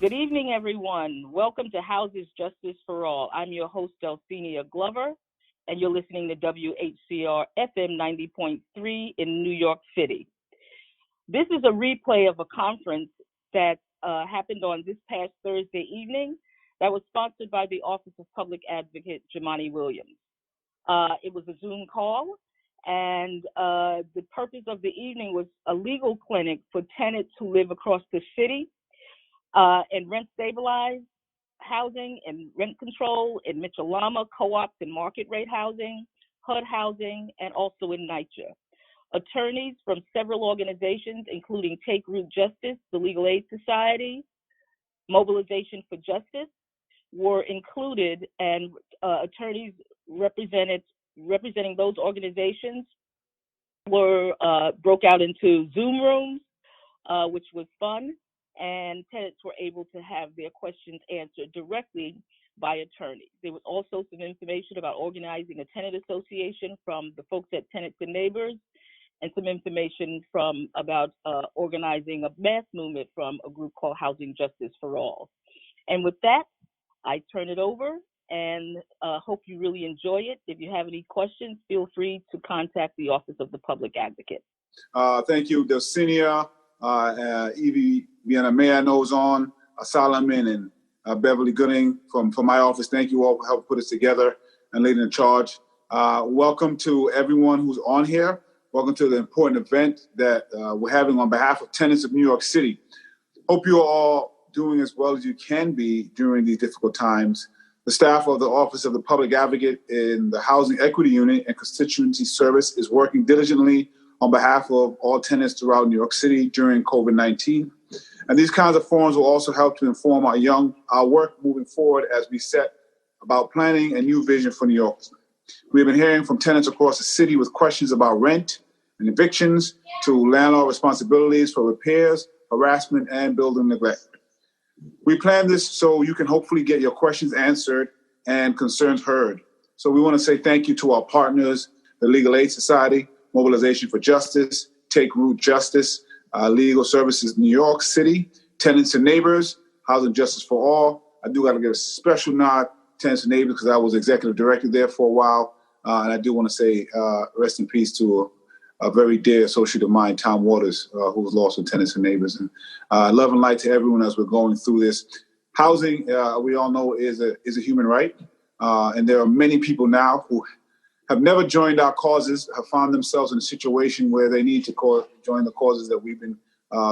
Good evening, everyone. Welcome to Houses Justice for All. I'm your host, Delphenia Glover, and you're listening to WHCR FM 90.3 in New York City. This is a replay of a conference that happened on this past Thursday evening that was sponsored by the Office of Public Advocate Jamani Williams. It was a Zoom call, and the purpose of the evening was a legal clinic for tenants who live across the city and rent stabilized housing and rent control in Mitchell-Lama, co-ops and market rate housing, HUD housing, and also in NYCHA. Attorneys from several organizations, including Take Root Justice, the Legal Aid Society, Mobilization for Justice, were included, and attorneys representing those organizations were broke out into Zoom rooms, which was fun, and tenants were able to have their questions answered directly by attorneys. There was also some information about organizing a tenant association from the folks at Tenants and Neighbors, and some information about organizing a mass movement from a group called Housing Justice for All. And with that, I turn it over and hope you really enjoy it. If you have any questions, feel free to contact the Office of the Public Advocate. Thank you, Delphenia, Evie Vienna knows on, Solomon, and Beverly Gooding from my office. Thank you all for helping put us together and leading the charge. Welcome to everyone who's on here. Welcome to the important event that we're having on behalf of tenants of New York City. Hope you're all doing as well as you can be during these difficult times. The staff of the Office of the Public Advocate in the Housing Equity Unit and Constituency Service is working diligently on behalf of all tenants throughout New York City during COVID-19. And these kinds of forums will also help to inform our work moving forward as we set about planning a new vision for New York. We've been hearing from tenants across the city with questions about rent and evictions to landlord responsibilities for repairs, harassment, and building neglect. We planned this so you can hopefully get your questions answered and concerns heard. So we want to say thank you to our partners, the Legal Aid Society, Mobilization for Justice, Take Root Justice, Legal Services New York City, Tenants and Neighbors, Housing Justice for All. I do got to give a special nod to Tenants and Neighbors because I was executive director there for a while. And I do want to say rest in peace to a very dear associate of mine, Tom Waters, who was lost with Tenants and Neighbors. And love and light to everyone as we're going through this. Housing, we all know, is a human right. And there are many people now who have never joined our causes, have found themselves in a situation where they need to join the causes that we've been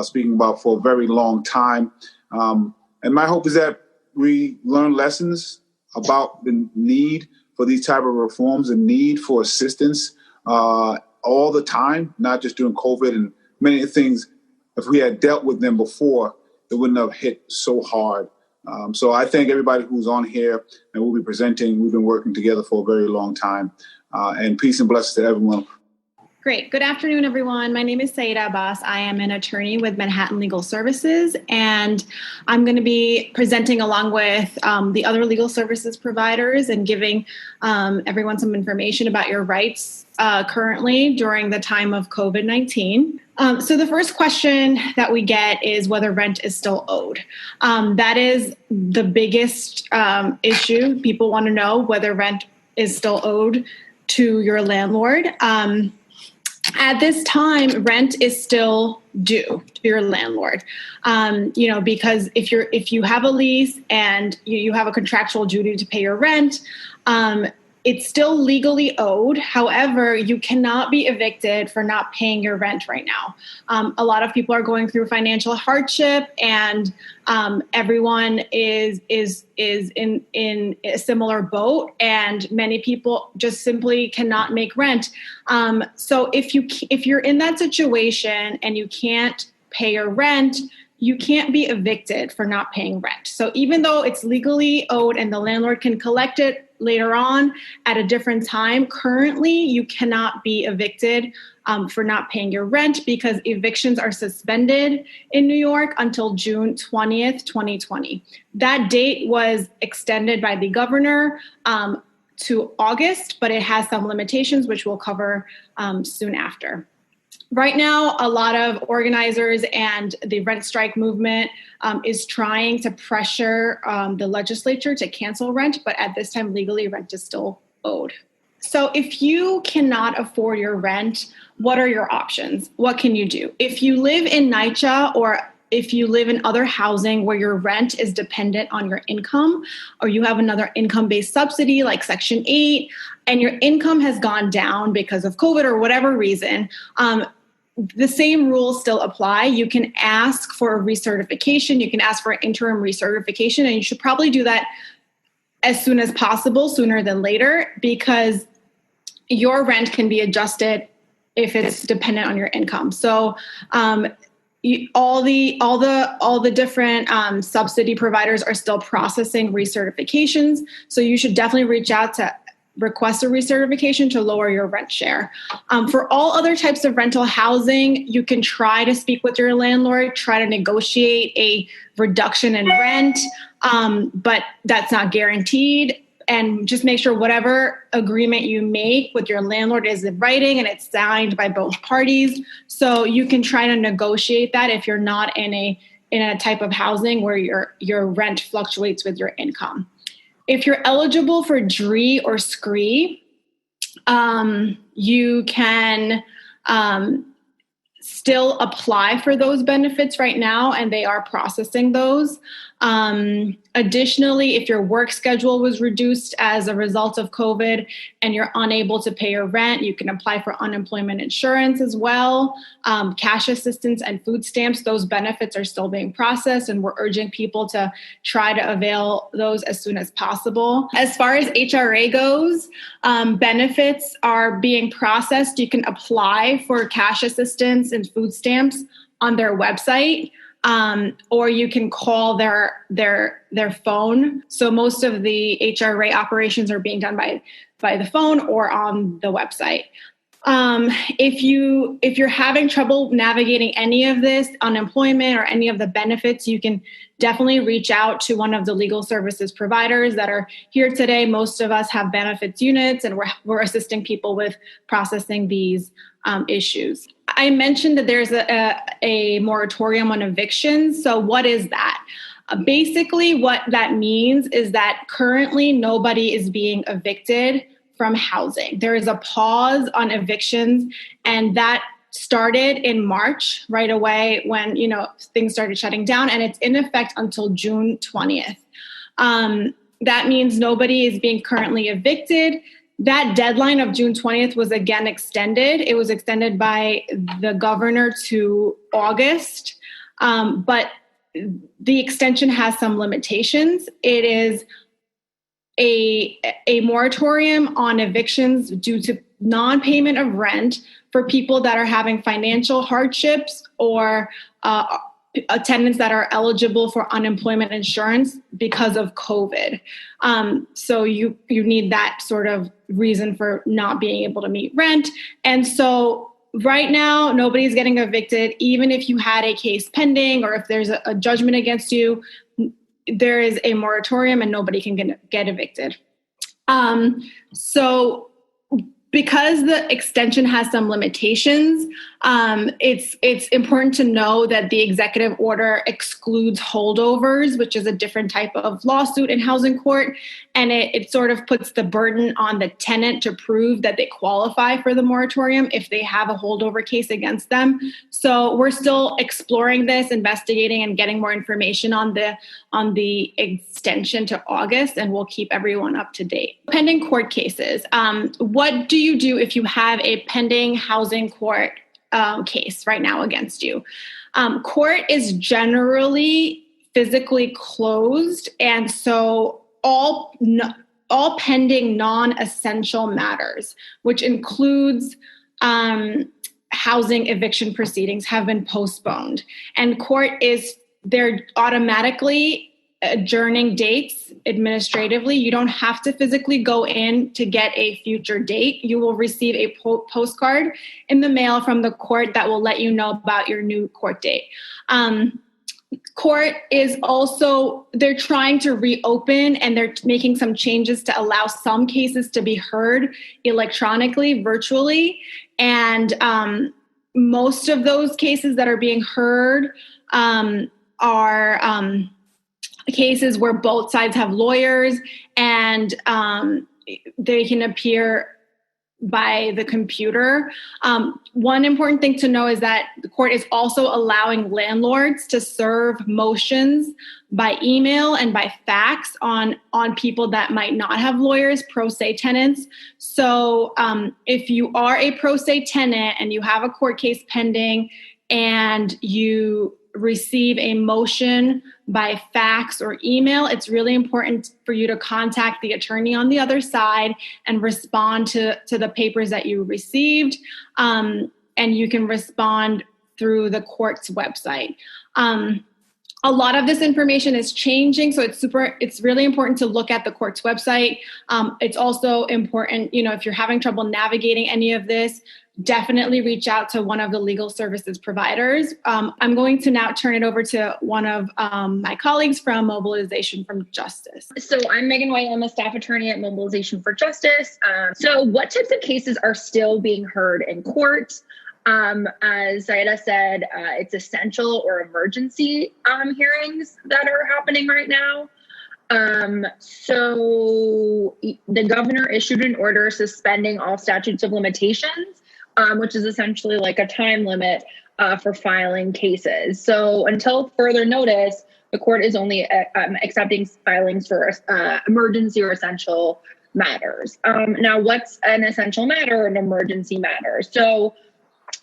speaking about for a very long time. And my hope is that we learn lessons about the need for these type of reforms and need for assistance all the time, not just during COVID, and many things. If we had dealt with them before, it wouldn't have hit so hard. So I thank everybody who's on here and we'll be presenting. We've been working together for a very long time. And peace and blessings to everyone. Great. Good afternoon, everyone. My name is Saida Abbas. I am an attorney with Manhattan Legal Services, and I'm going to be presenting along with the other legal services providers and giving everyone some information about your rights currently during the time of COVID-19. So the first question that we get is whether rent is still owed. That is the biggest issue. People want to know whether rent is still owed to your landlord. At this time, rent is still due to your landlord. Because if you have a lease and you have a contractual duty to pay your rent, it's still legally owed. However, you cannot be evicted for not paying your rent right now. A lot of people are going through financial hardship, and everyone is in a similar boat, and many people just simply cannot make rent. So if you're in that situation and you can't pay your rent, you can't be evicted for not paying rent. So even though it's legally owed and the landlord can collect it later on at a different time, currently you cannot be evicted for not paying your rent because evictions are suspended in New York until June 20th, 2020. That date was extended by the governor to August, but it has some limitations, which we'll cover soon after. Right now, a lot of organizers and the rent strike movement is trying to pressure the legislature to cancel rent, but at this time, legally, rent is still owed. So if you cannot afford your rent, what are your options? What can you do? If you live in NYCHA or if you live in other housing where your rent is dependent on your income, or you have another income-based subsidy like Section 8, and your income has gone down because of COVID or whatever reason, the same rules still apply. You can ask for a recertification. You can ask for an interim recertification, and you should probably do that as soon as possible, sooner than later, because your rent can be adjusted if it's dependent on your income. So all the different subsidy providers are still processing recertifications. So you should definitely reach out to request a recertification to lower your rent share. For all other types of rental housing, you can try to speak with your landlord, try to negotiate a reduction in rent, but that's not guaranteed. And just make sure whatever agreement you make with your landlord is in writing and it's signed by both parties. So you can try to negotiate that if you're not in a type of housing where your rent fluctuates with your income. If you're eligible for DRE or SCRE, you can still apply for those benefits right now, and they are processing those. Additionally, if your work schedule was reduced as a result of COVID and you're unable to pay your rent, you can apply for unemployment insurance as well. Cash assistance and food stamps, those benefits are still being processed, and we're urging people to try to avail those as soon as possible. As far as HRA goes, benefits are being processed. You can apply for cash assistance and food stamps on their website. Or you can call their phone. So most of the HRA operations are being done by the phone or on the website. If you're having trouble navigating any of this, unemployment or any of the benefits, you can definitely reach out to one of the legal services providers that are here today. Most of us have benefits units, and we're assisting people with processing these issues. I mentioned that there's a moratorium on evictions. So what is that? Basically, what that means is that currently nobody is being evicted from housing. There is a pause on evictions, and that started in March right away when things started shutting down, and it's in effect until June 20th. That means nobody is being currently evicted. That deadline of June 20th was again extended. It was extended by the governor to August, but the extension has some limitations. It is a moratorium on evictions due to non-payment of rent for people that are having financial hardships or tenants that are eligible for unemployment insurance because of COVID. So you need that sort of reason for not being able to meet rent. And so right now, nobody's getting evicted. Even if you had a case pending or if there's a judgment against you, there is a moratorium and nobody can get evicted. So because the extension has some limitations, it's important to know that the executive order excludes holdovers, which is a different type of lawsuit in housing court. And it sort of puts the burden on the tenant to prove that they qualify for the moratorium if they have a holdover case against them. So we're still exploring this, investigating, and getting more information on the extension to August, and we'll keep everyone up to date. Pending court cases. What do you do if you have a pending housing court case right now against you? Court is generally physically closed, and so all pending non-essential matters, which includes housing eviction proceedings, have been postponed. And they're automatically adjourning dates administratively. You don't have to physically go in to get a future date. You will receive a postcard in the mail from the court that will let you know about your new court date. Court is also, they're trying to reopen, and they're making some changes to allow some cases to be heard electronically, virtually. And most of those cases that are being heard are cases where both sides have lawyers, and they can appear by the computer. One important thing to know is that the court is also allowing landlords to serve motions by email and by fax on people that might not have lawyers, pro se tenants. So if you are a pro se tenant and you have a court case pending and you receive a motion by fax or email, it's really important for you to contact the attorney on the other side and respond to the papers that you received. And you can respond through the court's website. A lot of this information is changing, so it's really important to look at the court's website. It's also important, if you're having trouble navigating any of this, definitely reach out to one of the legal services providers. I'm going to now turn it over to one of my colleagues from Mobilization for Justice. So I'm Megan White. I'm a staff attorney at Mobilization for Justice. So what types of cases are still being heard in court? As Saida said, it's essential or emergency hearings that are happening right now. So the governor issued an order suspending all statutes of limitations, which is essentially like a time limit for filing cases. So until further notice, the court is only accepting filings for emergency or essential matters. Now, what's an essential matter or an emergency matter? So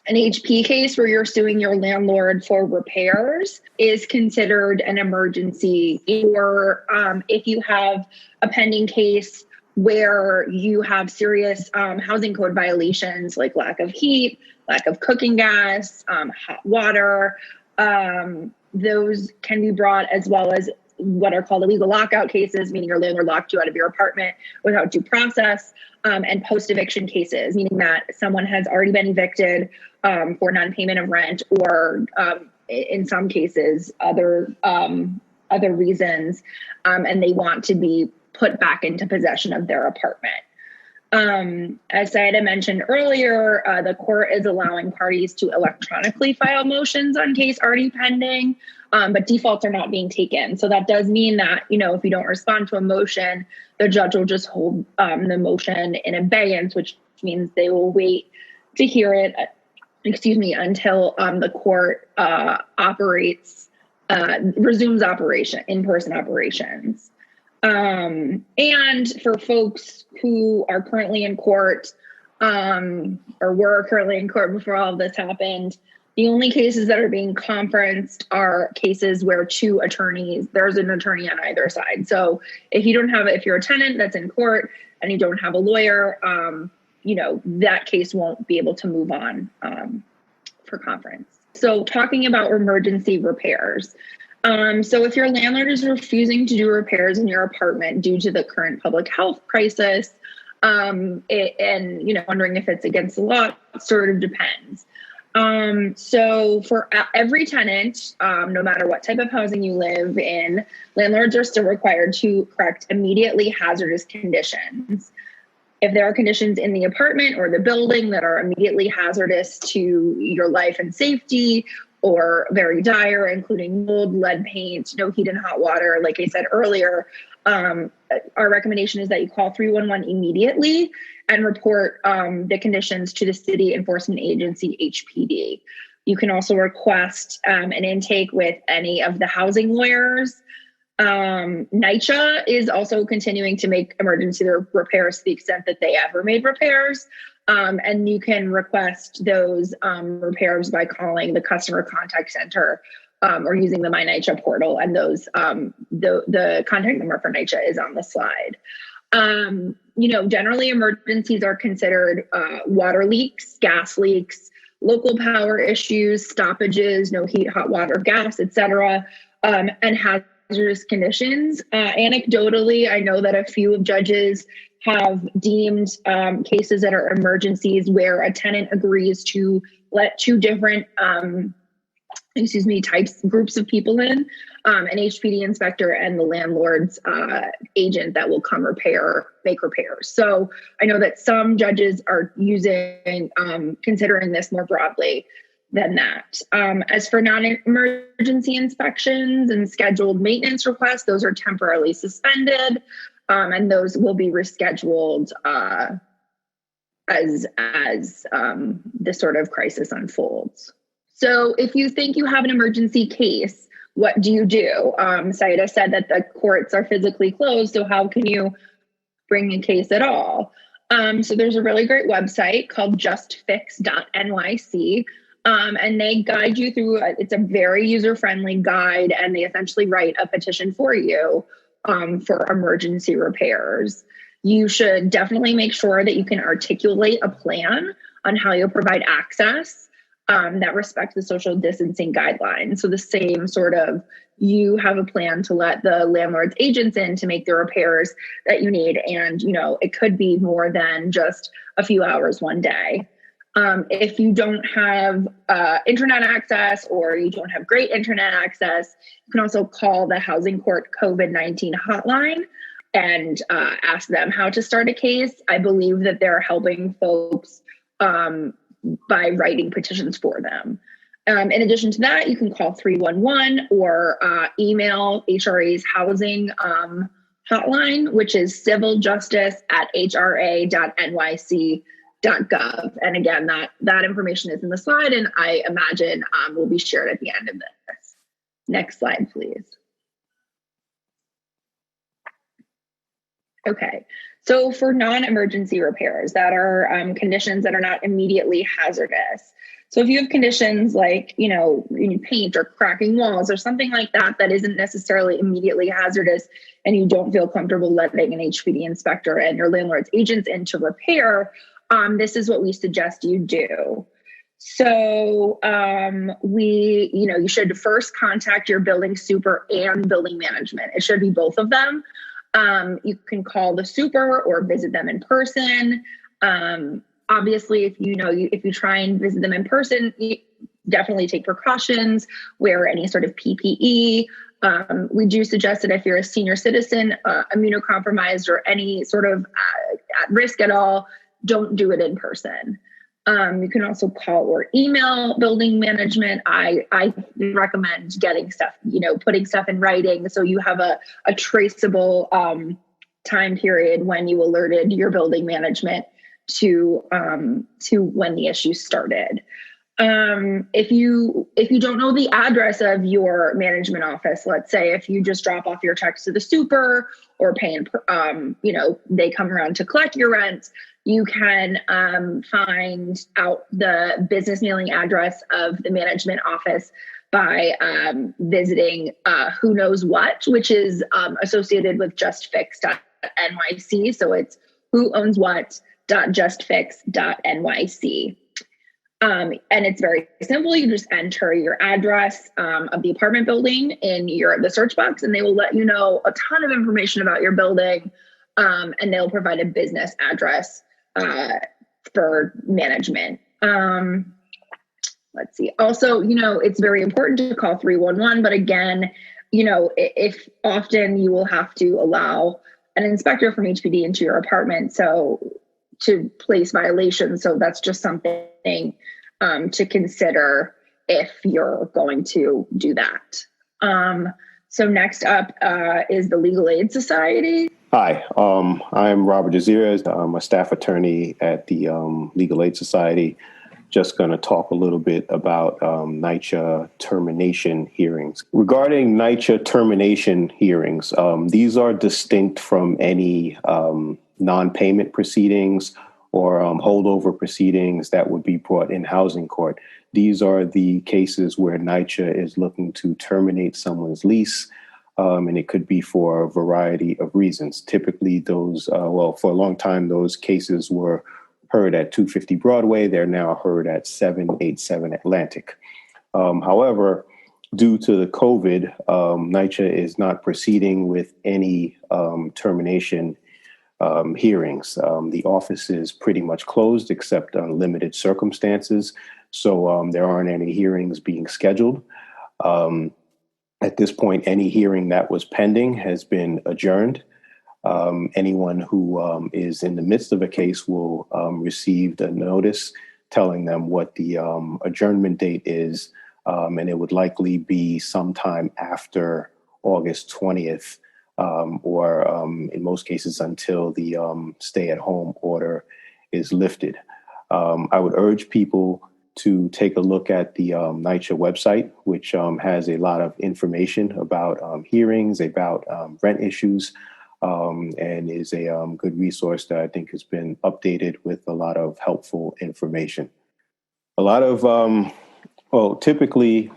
an HP case where you're suing your landlord for repairs is considered an emergency. Or if you have a pending case where you have serious housing code violations like lack of heat, lack of cooking gas, hot water, those can be brought, as well as what are called illegal lockout cases, meaning your landlord locked you out of your apartment without due process, and post-eviction cases, meaning that someone has already been evicted for non-payment of rent, or in some cases other reasons, and they want to be put back into possession of their apartment. As Saida mentioned earlier, the court is allowing parties to electronically file motions on case already pending, but defaults are not being taken. So that does mean that, if you don't respond to a motion, the judge will just hold the motion in abeyance, which means they will wait to hear it, until the court resumes in-person operations. And for folks who are currently in court, or were currently in court before all of this happened, the only cases that are being conferenced are cases where there's an attorney on either side. So if you're a tenant that's in court and you don't have a lawyer, that case won't be able to move on for conference. So talking about emergency repairs. So if your landlord is refusing to do repairs in your apartment due to the current public health crisis, and wondering if it's against the law, it sort of depends. So for every tenant, no matter what type of housing you live in, landlords are still required to correct immediately hazardous conditions. If there are conditions in the apartment or the building that are immediately hazardous to your life and safety, or very dire, including mold, lead paint, no heat and hot water, like I said earlier, our recommendation is that you call 311 immediately and report the conditions to the City Enforcement Agency, HPD. You can also request an intake with any of the housing lawyers. NYCHA is also continuing to make emergency repairs to the extent that they ever made repairs. And you can request those repairs by calling the customer contact center or using the My NYCHA portal. And those the contact number for NYCHA is on the slide. Generally emergencies are considered water leaks, gas leaks, local power issues, stoppages, no heat, hot water, gas, etc., and hazardous conditions. Anecdotally, I know that a few judges have deemed cases that are emergencies where a tenant agrees to let two different groups of people in, an HPD inspector and the landlord's agent that will come make repairs. So I know that some judges are considering this more broadly than that. As for non-emergency inspections and scheduled maintenance requests, those are temporarily suspended, and those will be rescheduled as the sort of crisis unfolds. So if you think you have an emergency case, what do you do? Saida said that the courts are physically closed, so how can you bring a case at all? So there's a really great website called justfix.nyc, and they guide you through, it's a very user-friendly guide, and they essentially write a petition for you for emergency repairs. You should definitely make sure that you can articulate a plan on how you'll provide access that respects the social distancing guidelines. So the same sort of, you have a plan to let the landlord's agents in to make the repairs that you need. And, it could be more than just a few hours one day. If you don't have internet access, or you don't have great internet access, you can also call the Housing Court COVID-19 hotline and ask them how to start a case. I believe that they're helping folks by writing petitions for them. In addition to that, you can call 311 or email HRA's housing hotline, which is civiljustice@hra.nyc.gov. And again, that information is in the slide, and I imagine will be shared at the end of this. Next slide, please. Okay. So for non-emergency repairs that are conditions that are not immediately hazardous. So if you have conditions like, paint or cracking walls or something like that, that isn't necessarily immediately hazardous, and you don't feel comfortable letting an HPD inspector and your landlord's agents in to repair, this is what we suggest you do. So you should first contact your building super and building management. It should be both of them. You can call the super or visit them in person. Obviously, if you try and visit them in person, you definitely take precautions, wear any sort of PPE. We do suggest that if you're a senior citizen, immunocompromised, or any sort of at risk at all, don't do it in person. You can also call or email building management. I recommend getting stuff, putting stuff in writing so you have a traceable time period when you alerted your building management to when the issue started. If you don't know the address of your management office, let's say if you just drop off your checks to the super or pay, they come around to collect your rent, you can find out the business mailing address of the management office by visiting Who Knows What, which is associated with justfix.nyc. So it's whoownswhat.justfix.nyc. And it's very simple. You just enter your address of the apartment building in the search box, and they will let you know a ton of information about your building, and they'll provide a business address for management. Let's see. Also, it's very important to call 311, but again, if often you will have to allow an inspector from HPD into your apartment, to place violations. So that's just something to consider if you're going to do that. So next up is the Legal Aid Society. Hi, I'm Robert Desirez. I'm a staff attorney at the Legal Aid Society. Just going to talk a little bit about NYCHA termination hearings. Regarding NYCHA termination hearings, these are distinct from any non-payment proceedings or holdover proceedings that would be brought in housing court. These are the cases where NYCHA is looking to terminate someone's lease, and it could be for a variety of reasons. Typically, those, for a long time, those cases were heard at 250 Broadway. They're now heard at 787 Atlantic. However, due to the COVID, NYCHA is not proceeding with any termination hearings. The office is pretty much closed except on limited circumstances. So there aren't any hearings being scheduled. At this point, any hearing that was pending has been adjourned. Anyone who is in the midst of a case will receive a notice telling them what the adjournment date is, and it would likely be sometime after August 20th, or in most cases until the stay-at-home order is lifted. I would urge people to take a look at the NYCHA website, which has a lot of information about hearings, about rent issues, and is a good resource that I think has been updated with a lot of helpful information. A lot of, typically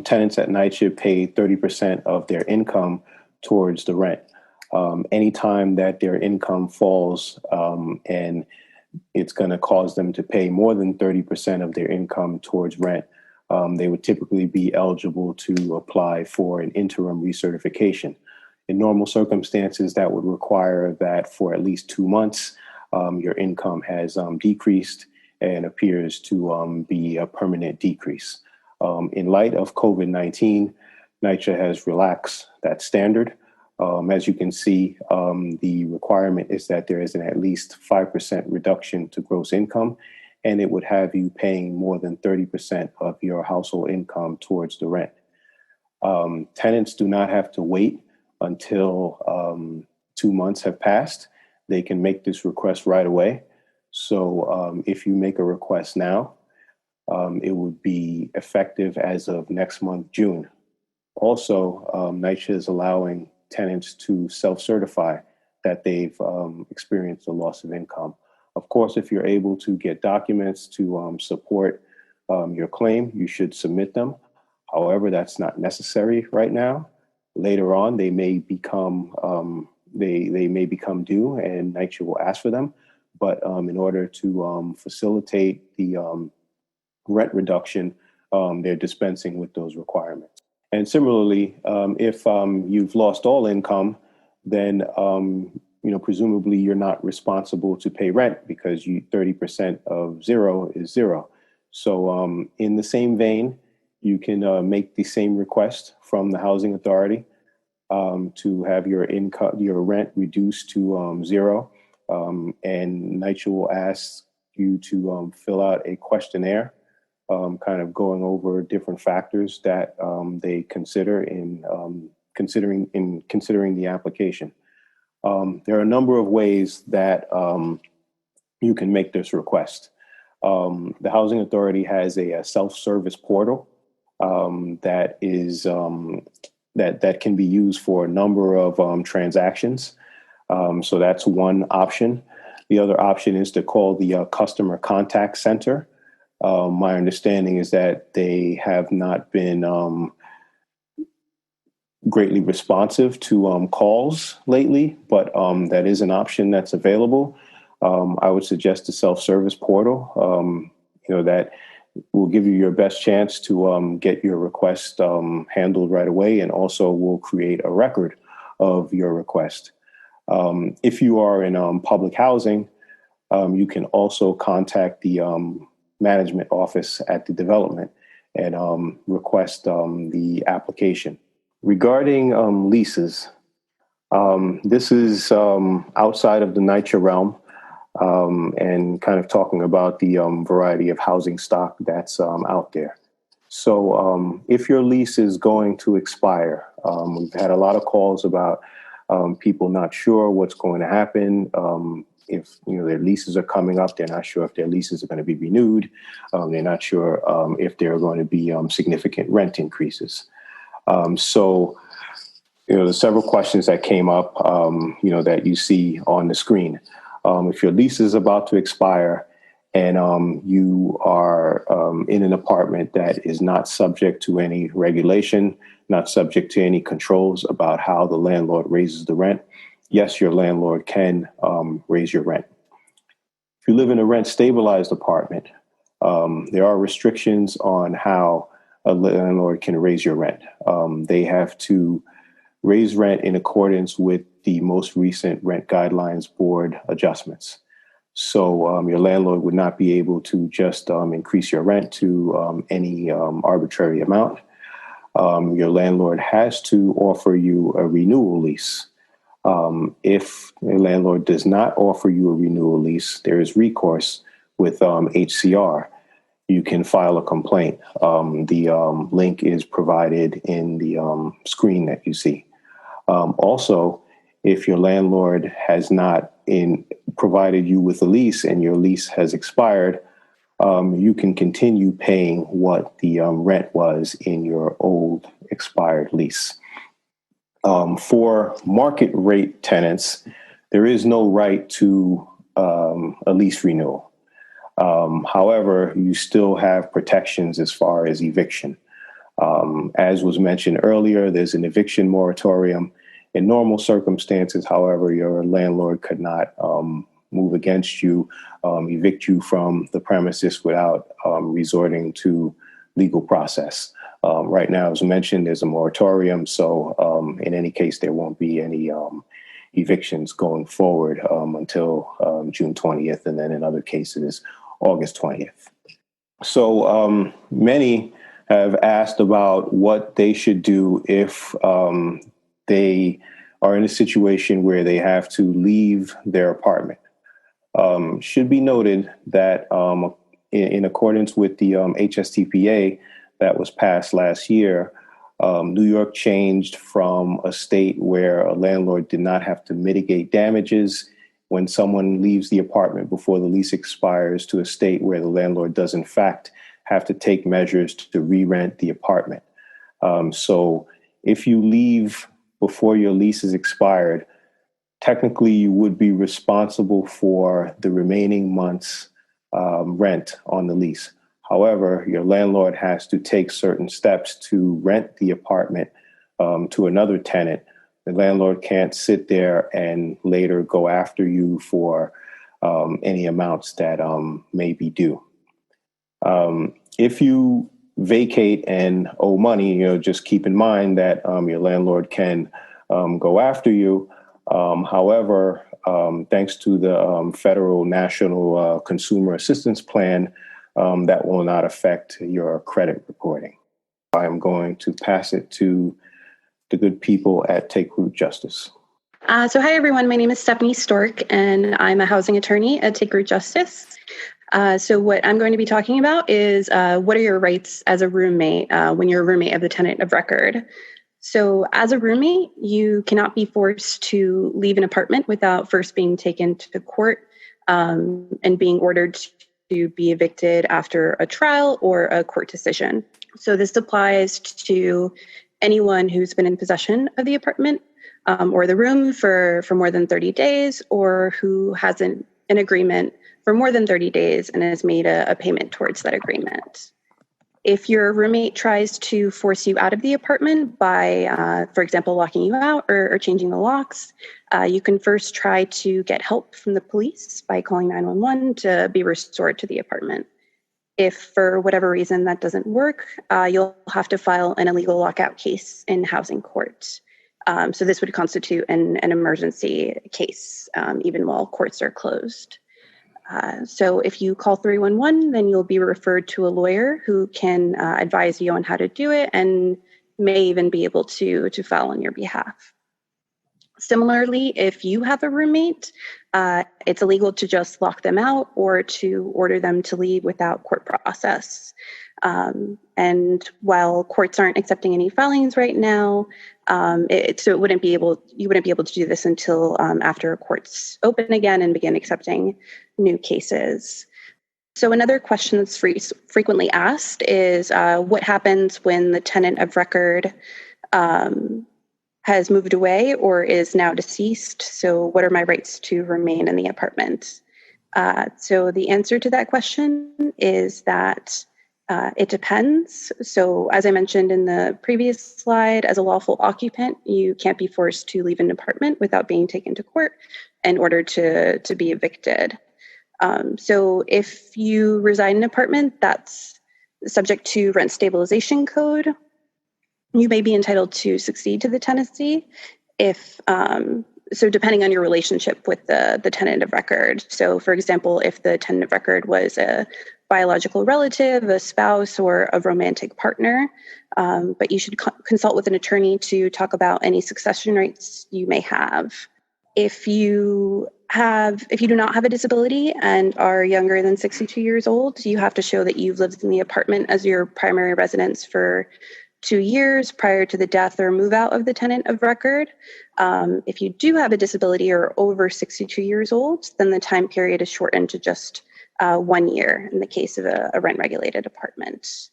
tenants at NYCHA pay 30% of their income towards the rent. Anytime that their income falls and it's going to cause them to pay more than 30% of their income towards rent, they would typically be eligible to apply for an interim recertification. In normal circumstances, that would require that for at least 2 months, your income has decreased and appears to be a permanent decrease. In light of COVID-19, NYCHA has relaxed that standard. As you can see, the requirement is that there is an at least 5% reduction to gross income, and it would have you paying more than 30% of your household income towards the rent. Tenants do not have to wait until 2 months have passed. They can make this request right away. So if you make a request now, it would be effective as of next month, June. Also, NYCHA is allowing tenants to self-certify that they've experienced a loss of income. Of course, if you're able to get documents to support your claim, you should submit them. However, that's not necessary right now. Later on, they may become they may become due, and NYCHA will ask for them. But in order to facilitate the rent reduction, they're dispensing with those requirements. And similarly, if you've lost all income, then presumably you're not responsible to pay rent because 30% of zero is zero. So in the same vein, you can make the same request from the housing authority to have your income, your rent reduced to zero, and NYCHA will ask you to fill out a questionnaire, kind of going over different factors that they consider in considering the application. There are a number of ways that you can make this request. The Housing Authority has a self-service portal that is that can be used for a number of transactions. So that's one option. The other option is to call the Customer Contact Center. My understanding is that they have not been greatly responsive to calls lately, but that is an option that's available. I would suggest the self-service portal, that will give you your best chance to get your request handled right away, and also will create a record of your request. If you are in public housing, you can also contact the management office at the development and request the application. Regarding leases, this is outside of the NYCHA realm, and kind of talking about the variety of housing stock that's out there. So if your lease is going to expire, we've had a lot of calls about people not sure what's going to happen. If their leases are coming up, they're not sure if their leases are going to be renewed. They're not sure if there are going to be significant rent increases. So there's several questions that came up, that you see on the screen. If your lease is about to expire and you are in an apartment that is not subject to any regulation, not subject to any controls about how the landlord raises the rent, yes, your landlord can raise your rent. If you live in a rent stabilized apartment, there are restrictions on how a landlord can raise your rent. They have to raise rent in accordance with the most recent Rent Guidelines Board adjustments. So your landlord would not be able to just increase your rent to any arbitrary amount. Your landlord has to offer you a renewal lease. If the landlord does not offer you a renewal lease, there is recourse with HCR. You can file a complaint. The link is provided in the screen that you see. Also, if your landlord has not provided you with a lease and your lease has expired, you can continue paying what the rent was in your old expired lease. For market rate tenants, there is no right to a lease renewal. However, you still have protections as far as eviction. As was mentioned earlier, there's an eviction moratorium. In normal circumstances, however, your landlord could not move against you, evict you from the premises without resorting to legal process. Right now, as mentioned, there's a moratorium. So in any case, there won't be any evictions going forward until June 20th. And then in other cases, August 20th. So many have asked about what they should do if they are in a situation where they have to leave their apartment. Should be noted that in accordance with the HSTPA that was passed last year, New York changed from a state where a landlord did not have to mitigate damages when someone leaves the apartment before the lease expires to a state where the landlord does in fact have to take measures to re-rent the apartment. So if you leave before your lease is expired, technically you would be responsible for the remaining month's rent on the lease. However, your landlord has to take certain steps to rent the apartment to another tenant. The landlord can't sit there and later go after you for any amounts that may be due. If you vacate and owe money, just keep in mind that your landlord can go after you. However, thanks to the federal National Consumer Assistance Plan, that will not affect your credit reporting. I'm going to pass it to the good people at Take Root Justice. So hi, everyone. My name is Stephanie Stork, and I'm a housing attorney at Take Root Justice. So what I'm going to be talking about is what are your rights as a roommate when you're a roommate of the tenant of record. So as a roommate, you cannot be forced to leave an apartment without first being taken to court and being ordered to be evicted after a trial or a court decision. So this applies to anyone who's been in possession of the apartment or the room for more than 30 days, or who has an agreement for more than 30 days and has made a payment towards that agreement. If your roommate tries to force you out of the apartment by, for example, locking you out or changing the locks, you can first try to get help from the police by calling 911 to be restored to the apartment. If for whatever reason that doesn't work, you'll have to file an illegal lockout case in housing court. So this would constitute an emergency case, even while courts are closed. So if you call 311, then you'll be referred to a lawyer who can advise you on how to do it and may even be able to file on your behalf. Similarly, if you have a roommate, it's illegal to just lock them out or to order them to leave without court process. And while courts aren't accepting any filings right now, so you wouldn't be able to do this until after courts open again and begin accepting new cases. So another question that's frequently asked is what happens when the tenant of record has moved away or is now deceased? So what are my rights to remain in the apartment? So the answer to that question is that it depends. So as I mentioned in the previous slide, as a lawful occupant, you can't be forced to leave an apartment without being taken to court in order to be evicted. So if you reside in an apartment that's subject to rent stabilization code, you may be entitled to succeed to the tenancy if So depending on your relationship with the tenant of record. So for example, if the tenant of record was a biological relative, a spouse, or a romantic partner, but you should consult with an attorney to talk about any succession rights you may have. If you do not have a disability and are younger than 62 years old, you have to show that you've lived in the apartment as your primary residence for 2 years prior to the death or move out of the tenant of record. If you do have a disability or over 62 years old, then the time period is shortened to just 1 year in the case of a rent-regulated apartment.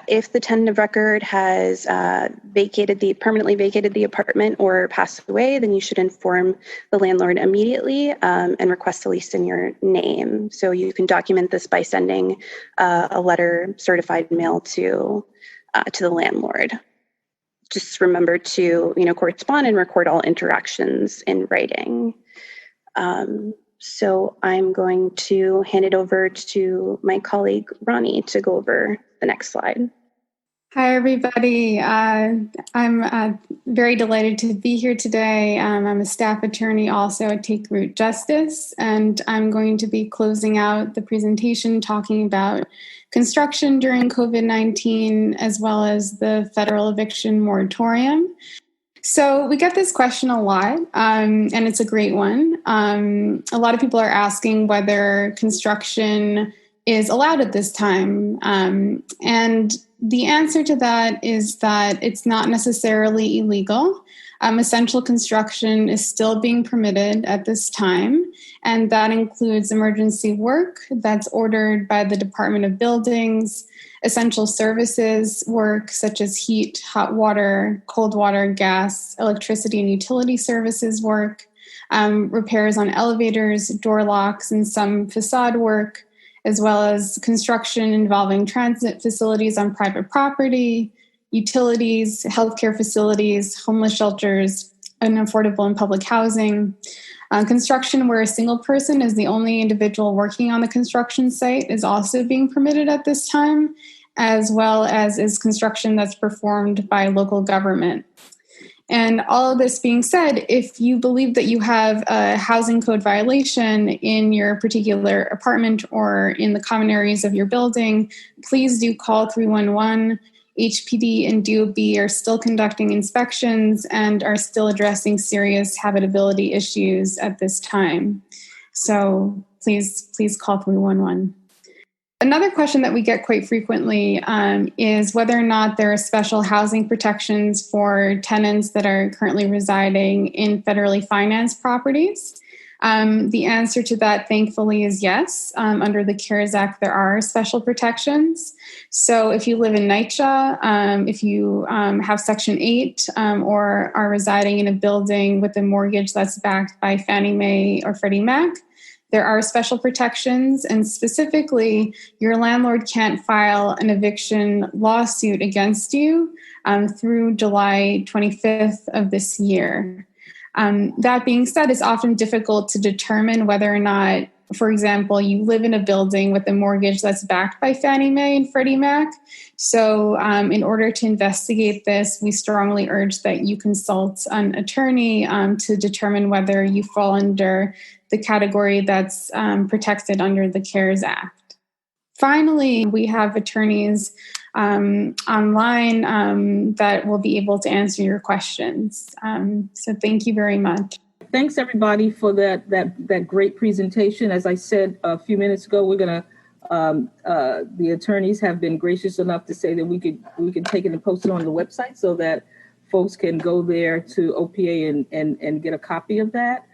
If the tenant of record has permanently vacated the apartment or passed away, then you should inform the landlord immediately and request a lease in your name. So you can document this by sending a letter certified mail to the landlord. Just remember to correspond and record all interactions in writing. So I'm going to hand it over to my colleague, Ronnie, to go over the next slide. Hi, everybody. I'm very delighted to be here today. I'm a staff attorney also at Take Root Justice, and I'm going to be closing out the presentation talking about construction during COVID-19, as well as the federal eviction moratorium. So we get this question a lot, and it's a great one. A lot of people are asking whether construction is allowed at this time. And the answer to that is that it's not necessarily illegal. Essential construction is still being permitted at this time, and that includes emergency work that's ordered by the Department of Buildings, essential services work such as heat, hot water, cold water, gas, electricity, and utility services work, repairs on elevators, door locks, and some facade work, as well as construction involving transit facilities on private property, utilities, healthcare facilities, homeless shelters, and affordable and public housing. Construction where a single person is the only individual working on the construction site is also being permitted at this time, as well as is construction that's performed by local government. And all of this being said, if you believe that you have a housing code violation in your particular apartment or in the common areas of your building, please do call 311. HPD and DOB are still conducting inspections and are still addressing serious habitability issues at this time. So please call 311. Another question that we get quite frequently is whether or not there are special housing protections for tenants that are currently residing in federally financed properties. The answer to that, thankfully, is yes. Under the CARES Act, there are special protections. So if you live in NYCHA, if you have Section 8 or are residing in a building with a mortgage that's backed by Fannie Mae or Freddie Mac, there are special protections, and specifically, your landlord can't file an eviction lawsuit against you through July 25th of this year. That being said, it's often difficult to determine whether or not, for example, you live in a building with a mortgage that's backed by Fannie Mae and Freddie Mac. So in order to investigate this, we strongly urge that you consult an attorney to determine whether you fall under the category that's protected under the CARES Act. Finally, we have attorneys online that will be able to answer your questions. So thank you very much. Thanks everybody for that great presentation. As I said a few minutes ago, we're gonna the attorneys have been gracious enough to say that we can take it and post it on the website so that folks can go there to OPA and get a copy of that.